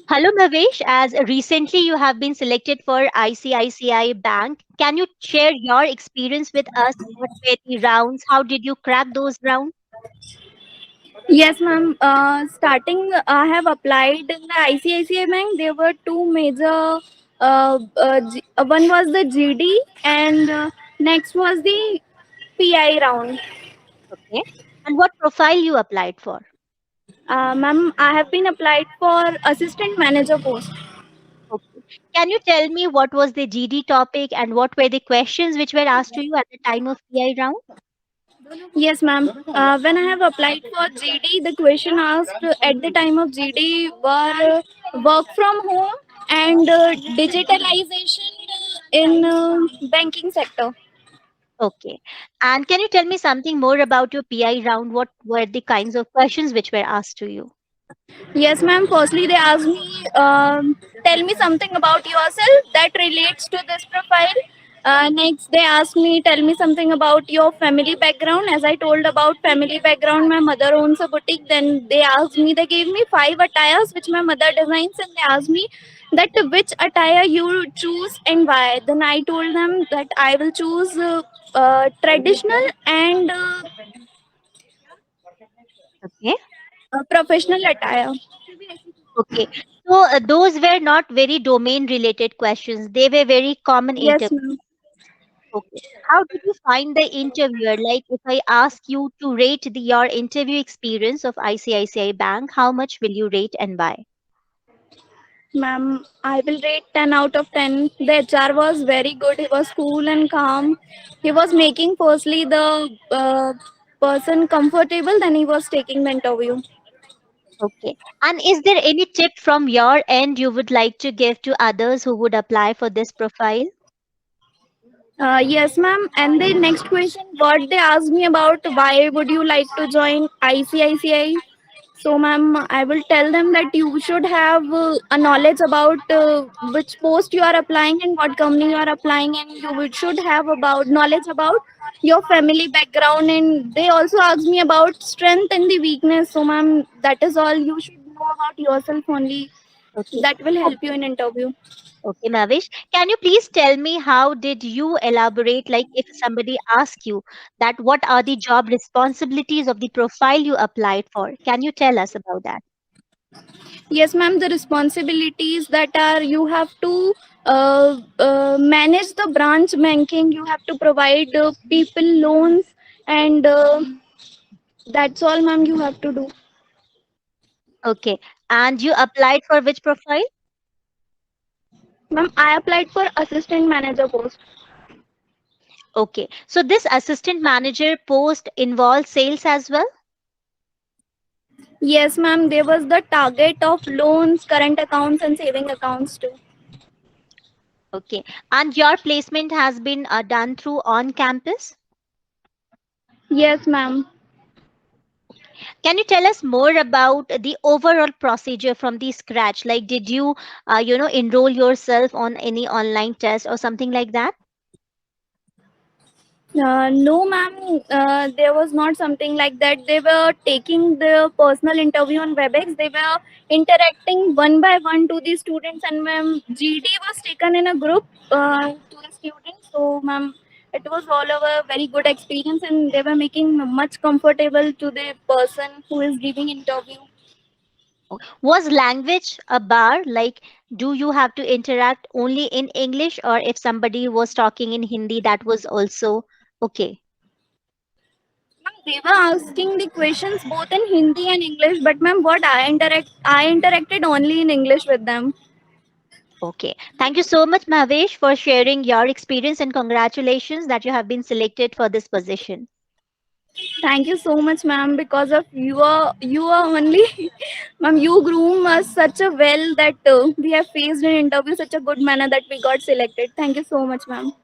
Hello, Mavesh. As recently you have been selected for ICICI Bank, can you share your experience with us? What were the rounds? How did you crack those rounds? Yes, ma'am. Starting, I have applied in the ICICI Bank. There were two major. One was the GD, and next was the PI round. Okay. And what profile you applied for? Ma'am, I have been applied for assistant manager post. Okay. Can you tell me what was the GD topic and what were the questions which were asked to you at the time of PI round? Yes, ma'am. When I have applied for GD, the question asked at the time of GD were work from home and digitalization in banking sector. Okay. And can you tell me something more about your PI round? What were the kinds of questions which were asked to you? Yes, ma'am. Firstly, they asked me, tell me something about yourself that relates to this profile. Next, they asked me, tell me something about your family background. As I told about family background, my mother owns a boutique. Then they asked me, they gave me five attires which my mother designs, and they asked me that which attire you choose and why. Then I told them that I will choose traditional and Okay. professional attire. Okay. So those were not very domain related questions. They were very common Yes, interview. ma'am. Okay. How did you find the interviewer? Like if I ask you to rate your interview experience of ICICI Bank, how much will you rate and why? Ma'am, I will rate 10 out of 10. The HR was very good. He was cool and calm. He was making firstly the person comfortable, then he was taking the interview. Okay. And is there any tip from your end you would like to give to others who would apply for this profile? Yes, ma'am. And the next question, what they asked me about, why would you like to join ICICI? So, ma'am, I will tell them that you should have a knowledge about which post you are applying and what company you are applying, and should have about knowledge about your family background. And they also asked me about strength and the weakness. So, ma'am, that is all you should know about yourself only. Okay. That will help you in interview. Okay, Navish, can you please tell me how did you elaborate, like if somebody asks you that what are the job responsibilities of the profile you applied for? Can you tell us about that? Yes, ma'am. The responsibilities that are you have to manage the branch banking. You have to provide people loans, and that's all, ma'am. You have to do, Okay, and you applied for which profile? ma'am. I applied for assistant manager post. Okay, so this assistant manager post involves sales as well? Yes, ma'am. There was the target of loans, current accounts, and saving accounts too. Okay, and your placement has been done through on campus? Yes, ma'am. Can you tell us more about the overall procedure from the scratch? Like, did you, enroll yourself on any online test or something like that? No, ma'am. There was not something like that. They were taking the personal interview on WebEx. They were interacting one by one to the students, and ma'am, GD was taken in a group to the students. So, ma'am, it was all of a very good experience, and they were making much comfortable to the person who is giving interview. Was language a bar? Like, do you have to interact only in English, or if somebody was talking in Hindi, that was also okay? Ma'am, they were asking the questions both in Hindi and English, but ma'am, I interacted only in English with them. Okay. Thank you so much, Mahesh, for sharing your experience and congratulations that you have been selected for this position. Thank you so much, ma'am. Because of you are only, ma'am. You groom us such a well that we have faced an interview such a good manner that we got selected. Thank you so much, ma'am.